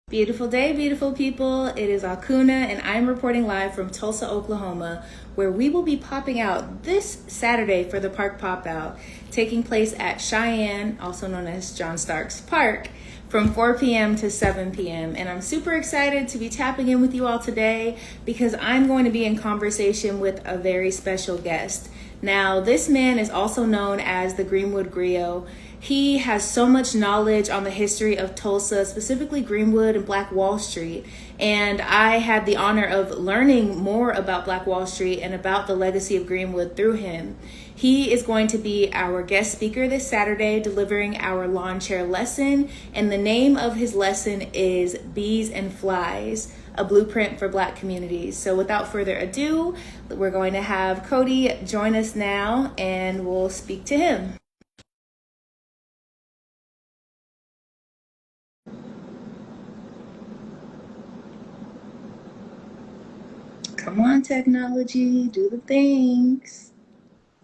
Beautiful day, beautiful people. It is Akunna, and I'm reporting live from Tulsa, Oklahoma, where we will be popping out this Saturday for the Park Pop Out, taking place at Cheyenne, also known as John Starks Park, from 4 p.m. to 7 p.m. And I'm super excited to be tapping in with you all today because I'm going to be in conversation with a very special guest. Now, this man is also known as the Greenwood Griot. He has so much knowledge on the history of Tulsa, specifically Greenwood and Black Wall Street. And I had the honor of learning more about Black Wall Street and about the legacy of Greenwood through him. He is going to be our guest speaker this Saturday, delivering our lawn chair lesson. And the name of his lesson is Bees and Flies, a blueprint for Black communities. So without further ado, we're going to have Kode join us now and we'll speak to him. Come on, technology, do the things.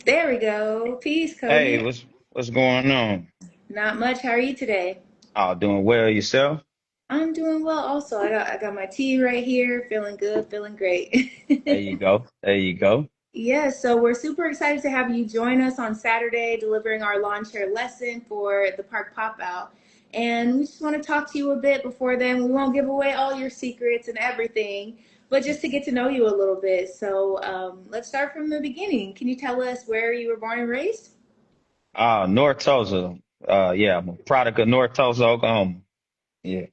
There we go. Peace, Hey, Kode. what's going on? Not much. How are you today? Oh, doing well yourself? I'm doing well also. I got my tea right here, feeling good, feeling great. There you go. There you go. Yeah, so we're super excited to have you join us on Saturday, delivering our lawn chair lesson for the park pop out. And we just want to talk to you a bit before then. We won't give away all your secrets and everything, but just to get to know you a little bit. So let's start from the beginning. Can you tell us where you were born and raised? North Tulsa. Yeah, I'm a product of North Tulsa, Oklahoma. Yeah.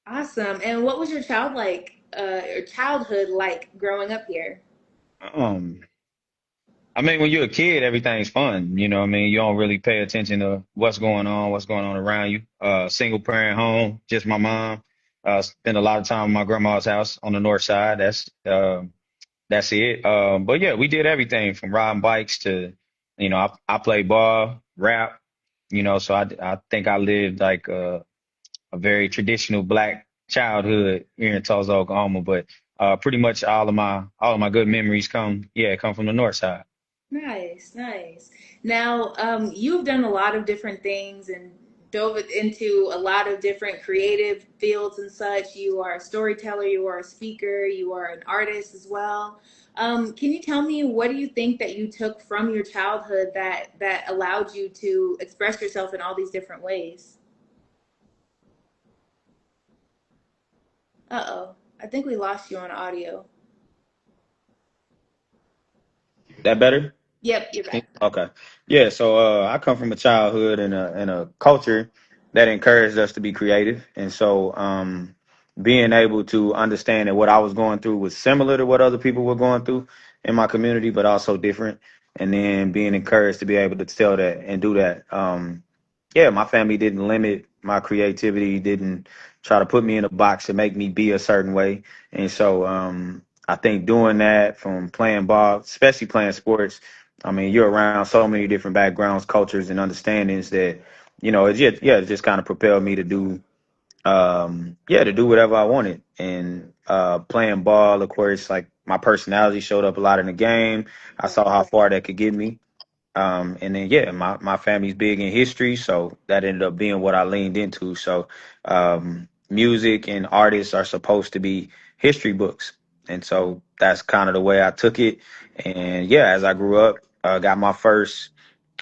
Awesome. And what was your or childhood like growing up here? Um, I mean, when you're a kid, everything's fun. You know what I mean? You don't really pay attention to what's going on around you. Single parent home, just my mom. Spend a lot of time at my grandma's house on the north side. That's it. But yeah, we did everything from riding bikes to, I played ball, rap, so I think I lived like a very traditional black childhood here in Tulsa, Oklahoma. But pretty much all of my good memories come from the north side. Nice, nice. Now, you've done a lot of different things and dove into a lot of different creative fields and such. You are a storyteller, you are a speaker, you are an artist as well. Can you tell me what do you think that you took from your childhood that allowed you to express yourself in all these different ways? Uh-oh, I think we lost you on audio. That better? Yep, you're back. Okay. Yeah, so I come from a childhood and a culture that encouraged us to be creative. And so being able to understand that what I was going through was similar to what other people were going through in my community, but also different. And then being encouraged to be able to tell that and do that. Yeah, my family didn't limit my creativity, didn't try to put me in a box to make me be a certain way. And so I think doing that from playing ball, especially playing sports, I mean, you're around so many different backgrounds, cultures, and understandings that, it just kind of propelled me to do whatever I wanted. And playing ball, of course, like my personality showed up a lot in the game. I saw how far that could get me. And then, yeah, my family's big in history, so that ended up being what I leaned into. So, music and artists are supposed to be history books. And so that's kind of the way I took it. And yeah, as I grew up, got my first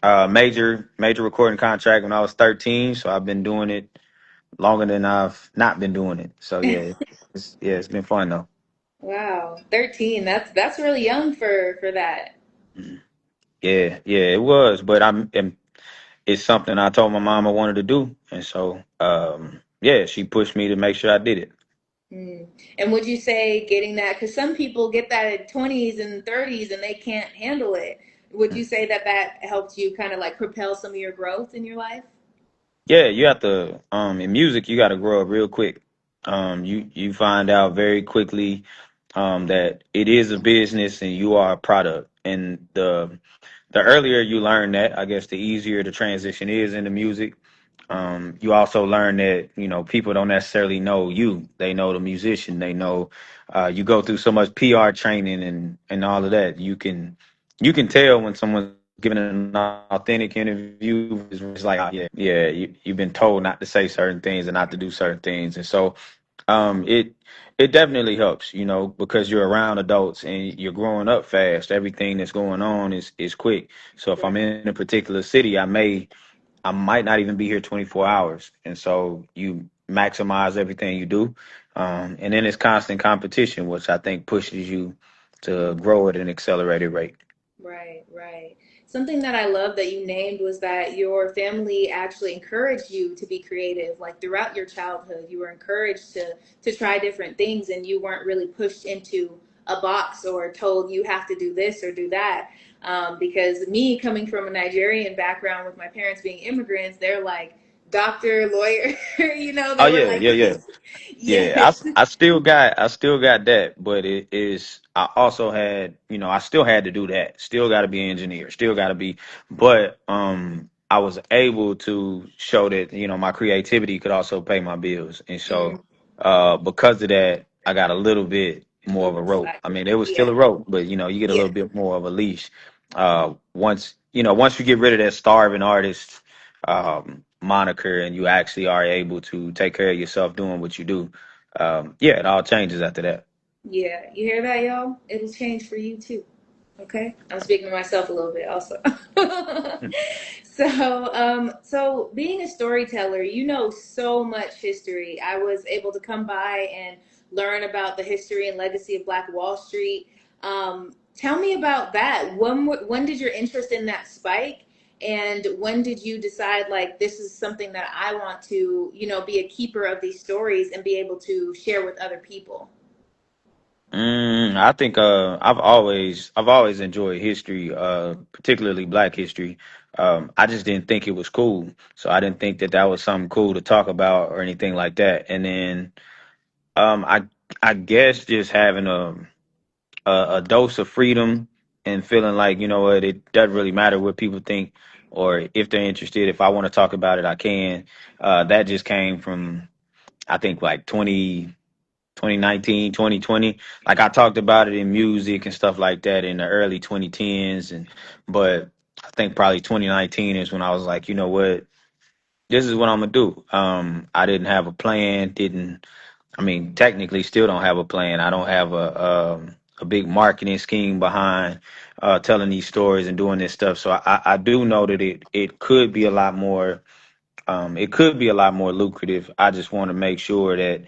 major recording contract when I was 13. So I've been doing it longer than I've not been doing it. So it's been fun though. Wow, 13. That's really young for that. Yeah, it was. But it's something I told my mom I wanted to do, and so yeah, she pushed me to make sure I did it. Mm. And would you say getting that, because some people get that at 20s and 30s and they can't handle it. Would you say that helped you kind of like propel some of your growth in your life? Yeah, you have to in music you got to grow up real quick. You find out very quickly that it is a business and you are a product, and the earlier you learn that, I guess the easier the transition is into music. You also learn that, people don't necessarily know you. They know the musician. They know you go through so much PR training and all of that. You can tell when someone's giving an authentic interview. It's like, you've been told not to say certain things and not to do certain things. And so It definitely helps, because you're around adults and you're growing up fast. Everything that's going on is quick. So if I'm Right. in a particular city, I might not even be here 24 hours. And so you maximize everything you do. And then it's constant competition, which I think pushes you to grow at an accelerated rate. Right, right. Something that I love that you named was that your family actually encouraged you to be creative. Like throughout your childhood, you were encouraged to try different things, and you weren't really pushed into a box or told you have to do this or do that. Because me coming from a Nigerian background with my parents being immigrants, they're like doctor, lawyer, Oh they were yeah, like, yeah, yeah. Yeah, yes, I still got that, but it is I also had, I still had to do that. Still got to be an engineer. Still got to be, but I was able to show that, my creativity could also pay my bills. And mm, so because of that, I got a little bit more of a rope. I oversight. mean, there was still Yeah, a rope, but you get a yeah. little bit more of a leash. Once you get rid of that starving artist moniker and you actually are able to take care of yourself doing what you do, yeah, it all changes after that. Yeah, you hear that, y'all? It'll change for you too. Okay, I'm speaking to myself a little bit also. So being a storyteller, you know so much history. I was able to come by and learn about the history and legacy of Black Wall Street. Tell me about that. When did your interest in that spike? And when did you decide like this is something that I want to, be a keeper of these stories and be able to share with other people? I think I've always enjoyed history, particularly Black history. I just didn't think it was cool, so I didn't think that that was something cool to talk about or anything like that. And then I guess just having a dose of freedom and feeling like, what, it doesn't really matter what people think or if they're interested. If I want to talk about it, I can. That just came from, I think, like 2019, 2020. Like I talked about it in music and stuff like that in the early 2010s, but I think probably 2019 is when I was like, you know what, this is what I'm gonna do. I didn't have a plan, didn't I mean, technically, still don't have a plan. I don't have a big marketing scheme behind telling these stories and doing this stuff. So I do know that it could be a lot more. It could be a lot more lucrative. I just want to make sure that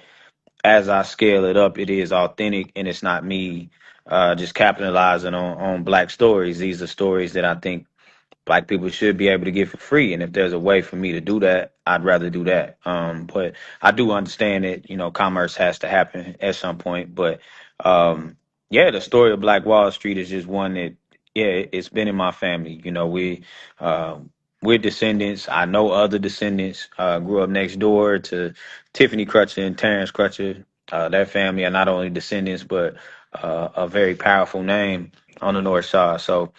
as I scale it up, it is authentic and it's not me just capitalizing on Black stories. These are stories that I think Black people should be able to get for free. And if there's a way for me to do that, I'd rather do that. But I do understand that, commerce has to happen at some point. But yeah, the story of Black Wall Street is just one that, yeah, it's been in my family. Uh, we're descendants. I know other descendants. Grew up next door to Tiffany Crutcher and Terrence Crutcher. Their family are not only descendants, but a very powerful name on the North Side. So,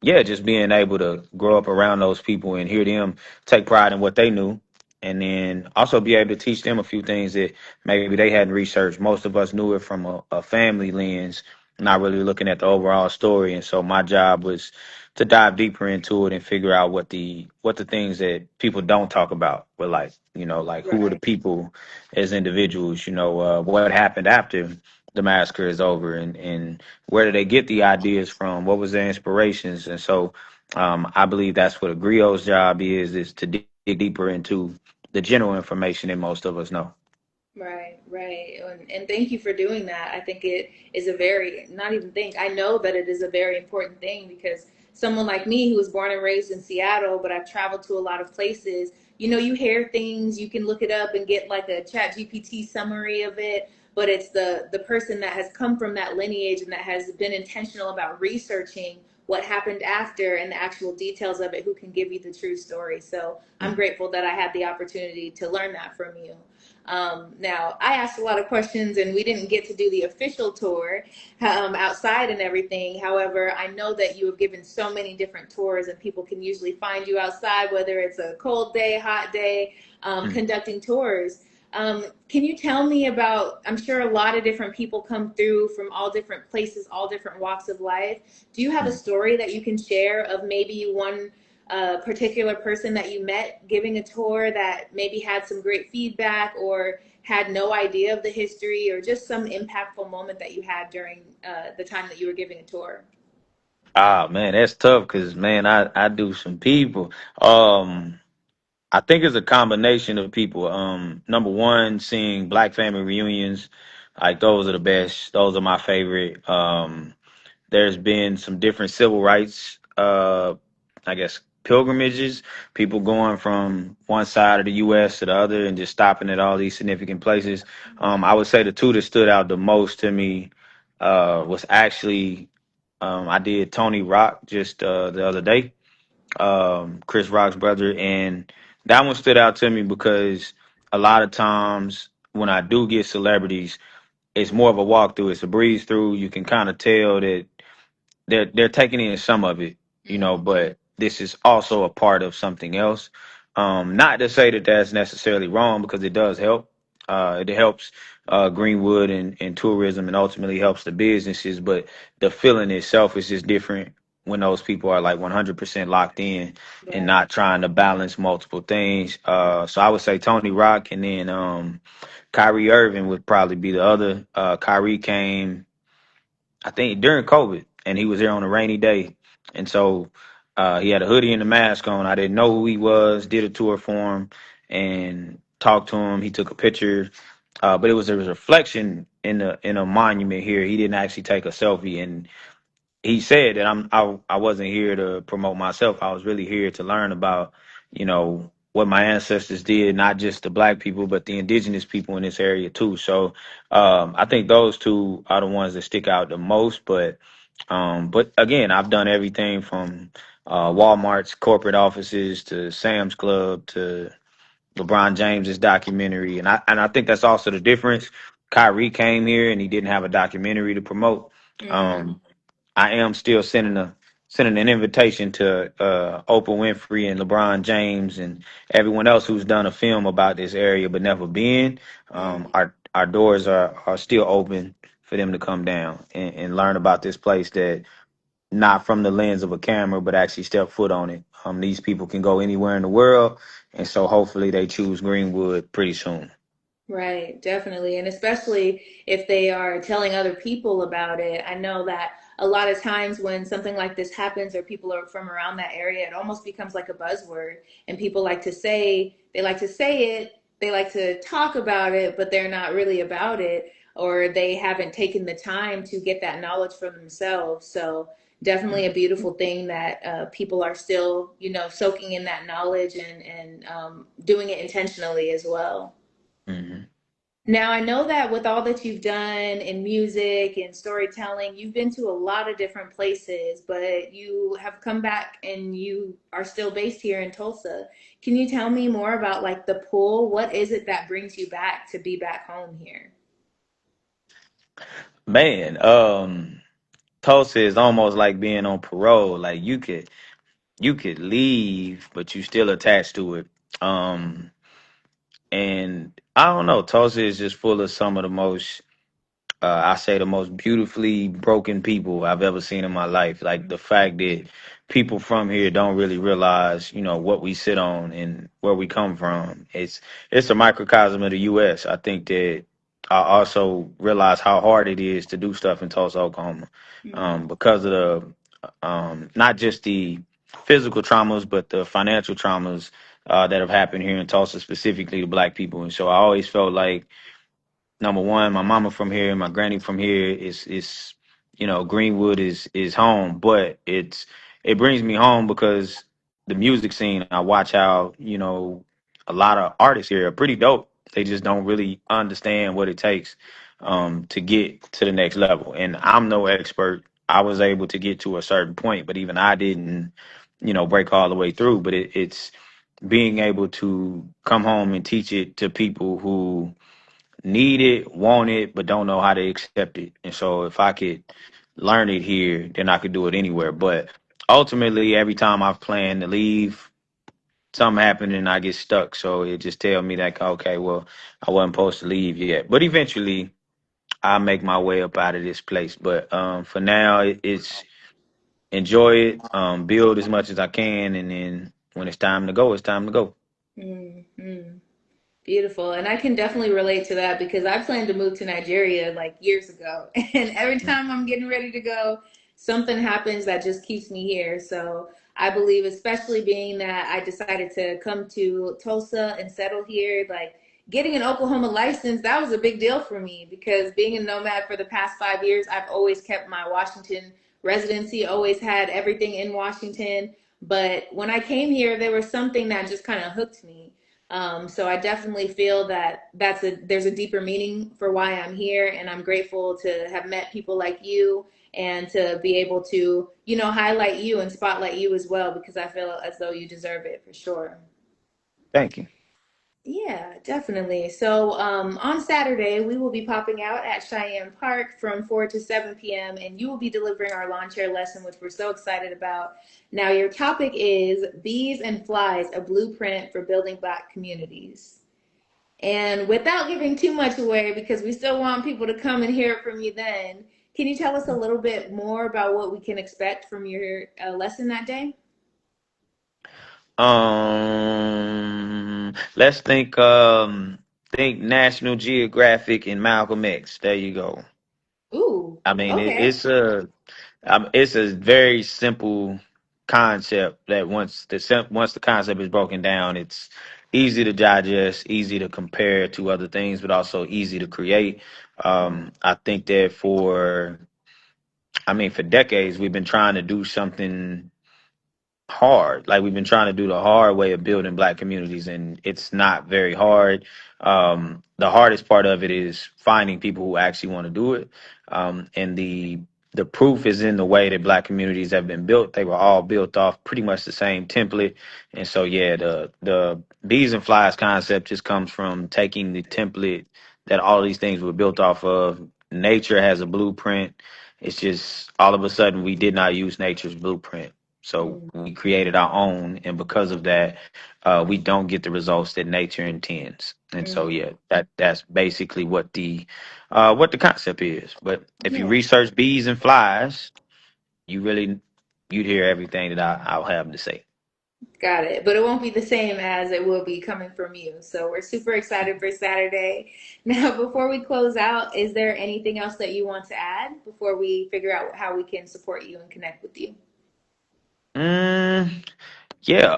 yeah, just being able to grow up around those people and hear them take pride in what they knew, and then also be able to teach them a few things that maybe they hadn't researched. Most of us knew it from a family lens, not really looking at the overall story. And so my job was to dive deeper into it and figure out what the things that people don't talk about were like. Like who were the Right. people as individuals. What happened after the massacre is over, and where did they get the ideas from? What was their inspirations? And so I believe that's what a griot's job is to dig deeper into the general information that most of us know. Right, right. And thank you for doing that. I think it is a very, not even think, I know that it is a very important thing because someone like me who was born and raised in Seattle, but I've traveled to a lot of places, you hear things, you can look it up and get like a chat GPT summary of it, but it's the person that has come from that lineage and that has been intentional about researching what happened after and the actual details of it who can give you the true story. So I'm Mm. grateful that I had the opportunity to learn that from you. Now, I asked a lot of questions and we didn't get to do the official tour outside and everything. However, I know that you have given so many different tours and people can usually find you outside, whether it's a cold day, hot day, Mm. conducting tours. Can you tell me about? I'm sure a lot of different people come through from all different places, all different walks of life. Do you have a Mm. story that you can share of maybe one particular person that you met giving a tour that maybe had some great feedback or had no idea of the history, or just some impactful moment that you had during the time that you were giving a tour? Ah man, that's tough because man, I do some people. Um, I think it's a combination of people. Number one, seeing black family reunions, like those are the best. Those are my favorite. There's been some different civil rights, I guess, pilgrimages, people going from one side of the U.S. to the other and just stopping at all these significant places. I would say the two that stood out the most to me was actually I did Tony Rock just the other day, Chris Rock's brother, and that one stood out to me because a lot of times when I do get celebrities, it's more of a walkthrough. It's a breeze through. You can kind of tell that they're taking in some of it, Mm. but this is also a part of something else. Not to say that that's necessarily wrong because it does help. It helps Greenwood and tourism, and ultimately helps the businesses. But the feeling itself is just different when those people are like 100% locked in and Right. not trying to balance multiple things. So I would say Tony Rock, and then Kyrie Irving would probably be the other. Kyrie came, I think, during COVID, and he was there on a rainy day, and so he had a hoodie and a mask on. I didn't know who he was. Did a tour for him and talked to him. He took a picture, but it was a reflection in a monument here. He didn't actually take a selfie, and he said that I wasn't here to promote myself. I was really here to learn about, what my ancestors did, not just the black people, but the indigenous people in this area too. So I think those two are the ones that stick out the most. But again, I've done everything from Walmart's corporate offices to Sam's Club to LeBron James's documentary, and I think that's also the difference. Kyrie came here and he didn't have a documentary to promote. Mm. Um, I am still sending an invitation to Oprah Winfrey and LeBron James and everyone else who's done a film about this area but never been. Mm. Our doors are still open for them to come down and learn about this place that not from the lens of a camera but actually step foot on it. These people can go anywhere in the world, and so hopefully they choose Greenwood pretty soon. Right, definitely. And especially if they are telling other people about it. I know that a lot of times when something like this happens or people are from around that area, it almost becomes like a buzzword. And people like to say it, they like to talk about it, but they're not really about it, or they haven't taken the time to get that knowledge for themselves. So definitely a beautiful thing that people are still, soaking in that knowledge and doing it intentionally as well. Mhm. Now, I know that with all that you've done in music and storytelling, you've been to a lot of different places, but you have come back and you are still based here in Tulsa. Can you tell me more about like the pull? What is it that brings you back to be back home here? Man, Tulsa is almost like being on parole. Like you could leave, but you still attached to it. Um, and I don't know, Tulsa is just full of some of the most, I say, the most beautifully broken people I've ever seen in my life. Like the fact that people from here don't really realize, what we sit on and where we come from. It's a microcosm of the U.S. I think that I also realize how hard it is to do stuff in Tulsa, Oklahoma, Mm. because of the not just the physical traumas, but the financial traumas that have happened here in Tulsa, specifically to Black people. And so I always felt like, number one, my mama from here, my granny from here, is Greenwood is home, but it brings me home because the music scene. I watch how a lot of artists here are pretty dope. They just don't really understand what it takes to get to the next level. And I'm no expert. I was able to get to a certain point, but even I didn't, break all the way through. But it's being able to come home and teach it to people who need it, want it, but don't know how to accept it. And so if I could learn it here, then I could do it anywhere. But ultimately, every time I've planned to leave, something happened and I get stuck. So it just tell me that, okay, well, I wasn't supposed to leave yet. But eventually, I'll make my way up out of this place. But for now, it's enjoy it, build as much as I can, and then when it's time to go, it's time to go. Mm. Mm. Beautiful. And I can definitely relate to that because I planned to move to Nigeria like years ago. And every time I'm getting ready to go, something happens that just keeps me here. So I believe, especially being that I decided to come to Tulsa and settle here, like getting an Oklahoma license, that was a big deal for me because being a nomad for the past 5 years, I've always kept my Washington residency, always had everything in Washington. But when I came here, there was something that just kind of hooked me. So I definitely feel that there's a deeper meaning for why I'm here, and I'm grateful to have met people like you and to be able to, highlight you and spotlight you as well because I feel as though you deserve it for sure. Thank you. Yeah, definitely. So on Saturday, we will be popping out at Cheyenne Park from 4 to 7 p.m., and you will be delivering our lawn chair lesson, which we're so excited about. Now, your topic is Bees and Flies, a blueprint for building Black communities. And without giving too much away, because we still want people to come and hear it from you then, can you tell us a little bit more about what we can expect from your lesson that day? Let's think National Geographic and Malcolm X. There you go. Ooh, I mean, okay. it's a very simple concept that once the concept is broken down, it's easy to digest, easy to compare to other things, but also easy to create. I think that for decades we've been trying to do something hard. Like we've been trying to do the hard way of building Black communities, and it's not very hard. The hardest part of it is finding people who actually want to do it. And the proof is in the way that Black communities have been built. They were all built off pretty much the same template. And so yeah, the bees and flies concept just comes from taking the template that all these things were built off of. Nature has a blueprint. It's just all of a sudden we did not use nature's blueprint. So Mm, we created our own, and because of that, we don't get the results that nature intends. And so, mm, yeah, that's basically what the concept is. But if you yeah. research bees and flies, you'd hear everything that I'll have to say. Got it. But it won't be the same as it will be coming from you. So we're super excited for Saturday. Now, before we close out, is there anything else that you want to add before we figure out how we can support you and connect with you? Mm, yeah,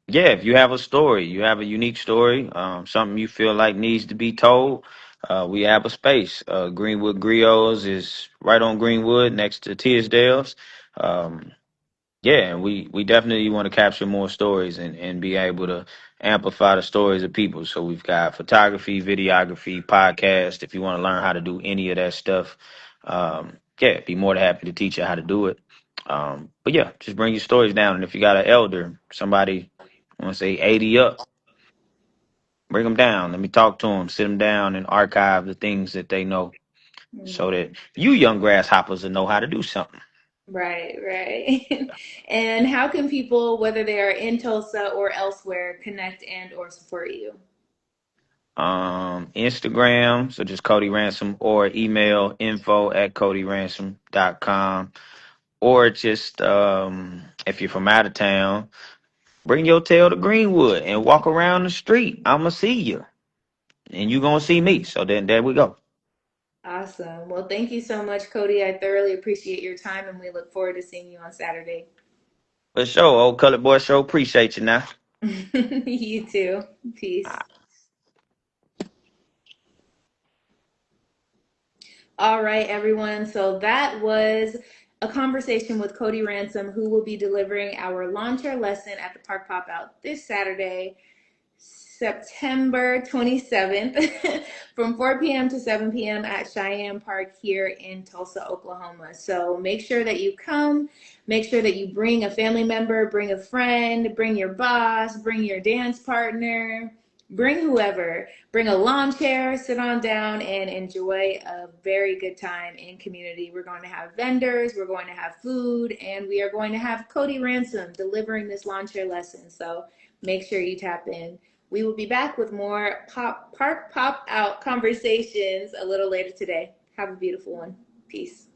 yeah. If you have a story, you have a unique story, something you feel like needs to be told, we have a space. Greenwood Griots is right on Greenwood, next to Tearsdale's. Um, Yeah, and we definitely want to capture more stories and be able to amplify the stories of people. So we've got photography, videography, podcast. If you want to learn how to do any of that stuff, yeah, be more than happy to teach you how to do it. But yeah, just bring your stories down. And if you got an elder, somebody, I want to say 80 up, bring them down. Let me talk to them, sit them down and archive the things that they know so Mm, that you young grasshoppers will know how to do something. right, right. And how can people, whether they are in Tulsa or elsewhere, connect and or support you? Instagram, so just Kode Ransom, or email info@koderansom.com, or just if you're from out of town, bring your tail to Greenwood and walk around the street. I'ma see you, and you gonna see me. So then there we go. Awesome. Well, thank you so much, Cody. I thoroughly appreciate your time and we look forward to seeing you on Saturday. For sure, old colored boy, show appreciate you now. You too. Peace. All right, everyone. So that was a conversation with Cody Ransom, who will be delivering our lawn chair lesson at the Park Pop Out this Saturday, September 27th from 4 p.m. to 7 p.m. at Cheyenne Park here in Tulsa, Oklahoma. So make sure that you come. Make sure that you bring a family member, bring a friend, bring your boss, bring your dance partner, bring whoever. Bring a lawn chair, sit on down, and enjoy a very good time in community. We're going to have vendors, we're going to have food, and we are going to have Cody Ransom delivering this lawn chair lesson. So make sure you tap in. We will be back with more park pop out conversations a little later today. Have a beautiful one. Peace.